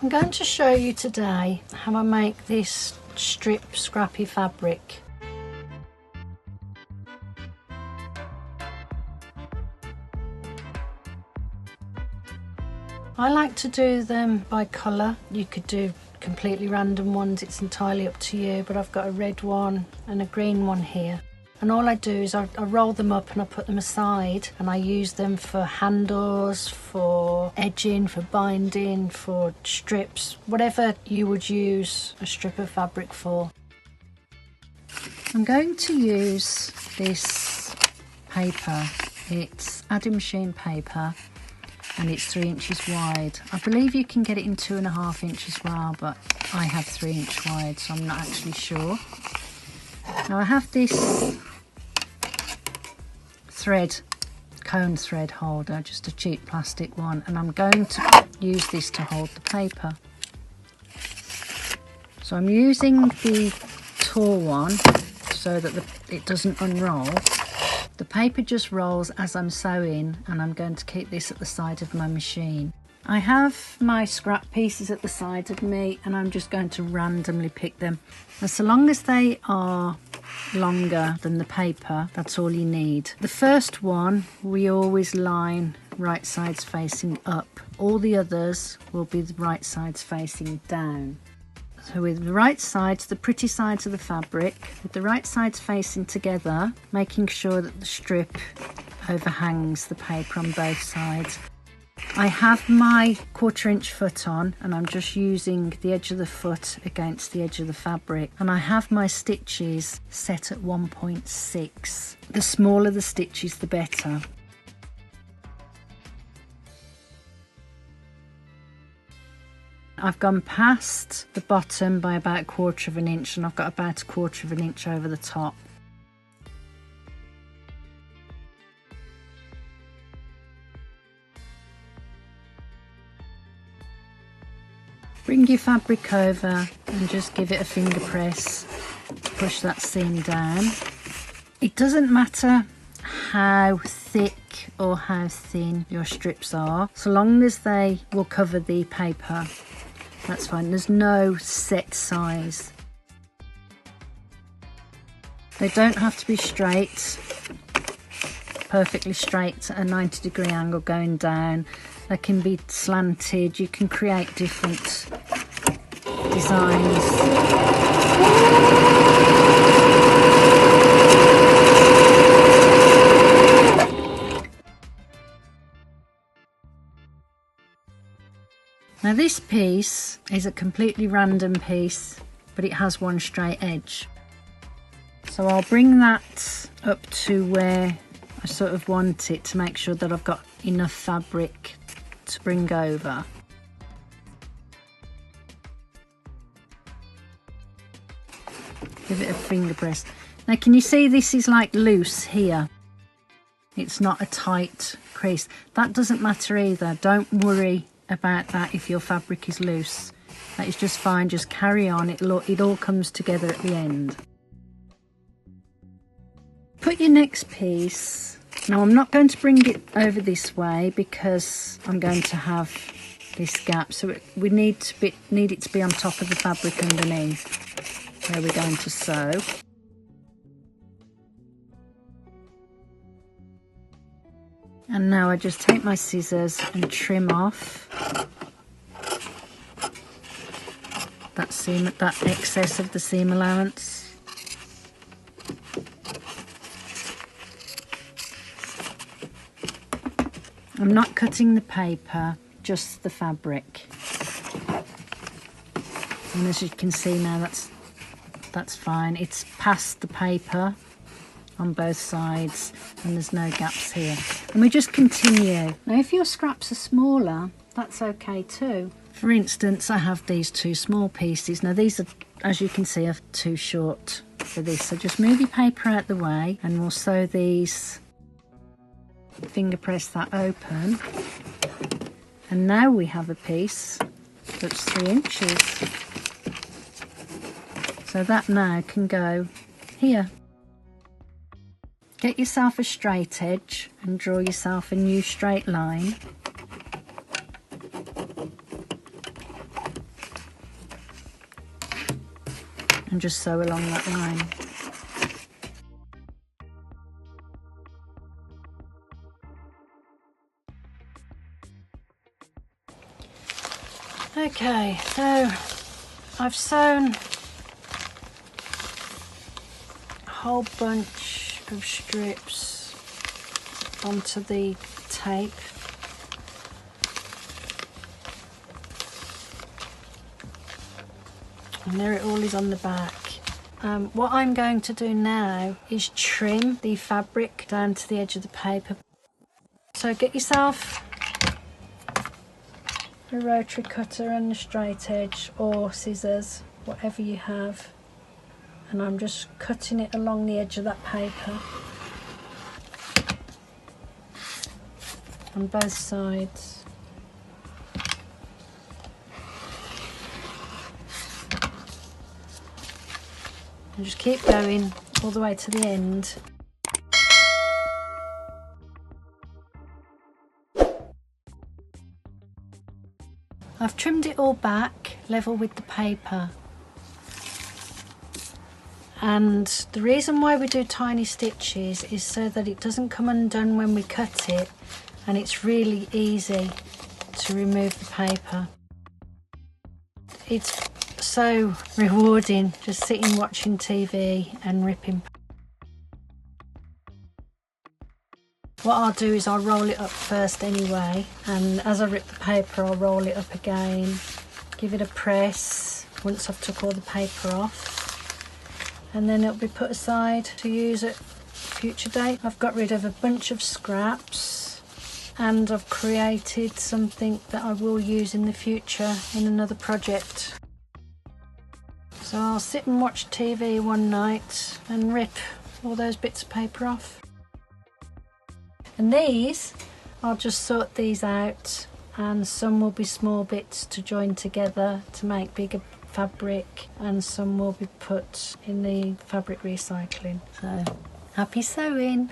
I'm going to show you today how I make this strip scrappy fabric. I like to do them by colour. You could do completely random ones, it's entirely up to you, but I've got a red one and a green one here. And all I do is I roll them up and I put them aside, and I use them for handles, for edging, for binding, for strips, whatever you would use a strip of fabric for. I'm going to use this paper. It's Adding Machine paper and it's 3 inches wide. I believe you can get it in 2.5 inches as well, but I have 3 inch wide, so I'm not actually sure. Now I have this cone thread holder, just a cheap plastic one, and I'm going to use this to hold the paper. So I'm using the tall one so that it doesn't unroll. The paper just rolls as I'm sewing, and I'm going to keep this at the side of my machine. I have my scrap pieces at the side of me, and I'm just going to randomly pick them. Now, so long as they are longer than the paper, that's all you need. The first one we always line right sides facing up. All the others will be the right sides facing down. So with the right sides, the pretty sides of the fabric, with the right sides facing together, making sure that the strip overhangs the paper on both sides. I have my 1/4 inch foot on, and I'm just using the edge of the foot against the edge of the fabric, and I have my stitches set at 1.6. The smaller the stitches, the better. I've gone past the bottom by about 1/4 inch, and I've got about 1/4 inch over the top. Bring your fabric over and just give it a finger press to push that seam down. It doesn't matter how thick or how thin your strips are, so long as they will cover the paper, that's fine. There's no set size. They don't have to be straight, perfectly straight at a 90-degree angle going down. They can be slanted. You can create different designs. Now this piece is a completely random piece, but it has one straight edge. So I'll bring that up to where I sort of want it to make sure that I've got enough fabric to bring over. Give it a finger press. Now can you see this is like loose here? It's not a tight crease. That doesn't matter either. Don't worry about that if your fabric is loose. That is just fine. Just carry on. It all comes together at the end. Put your next piece. Now I'm not going to bring it over this way because I'm going to have this gap, so we need it to be on top of the fabric underneath where we're going to sew. And now I just take my scissors and trim off that excess of the seam allowance. I'm not cutting the paper, just the fabric. And as you can see now, that's fine. It's past the paper on both sides, and there's no gaps here. And we just continue. Now if your scraps are smaller, that's okay too. For instance, I have these 2 small pieces. Now these are, as you can see, are too short for this. So just move your paper out the way and we'll sew these. Finger press that open, and now we have a piece that's 3 inches. So that now can go here. Get yourself a straight edge and draw yourself a new straight line. and just sew along that line. Okay, so I've sewn a whole bunch of strips onto the tape. And there it all is on the back. What I'm going to do now is trim the fabric down to the edge of the paper. So get yourself a rotary cutter and a straight edge, or scissors, whatever you have. And I'm just cutting it along the edge of that paper on both sides. And just keep going all the way to the end. I've trimmed it all back level with the paper, and the reason why we do tiny stitches is so that it doesn't come undone when we cut it, and it's really easy to remove the paper. It's so rewarding just sitting watching TV and ripping. What I'll do is I'll roll it up first anyway, and as I rip the paper I'll roll it up again, give it a press once I've took all the paper off, and then it'll be put aside to use at a future date. I've got rid of a bunch of scraps and I've created something that I will use in the future in another project. So I'll sit and watch TV one night and rip all those bits of paper off. And these, I'll just sort these out, and some will be small bits to join together to make bigger fabric, and some will be put in the fabric recycling. So happy sewing!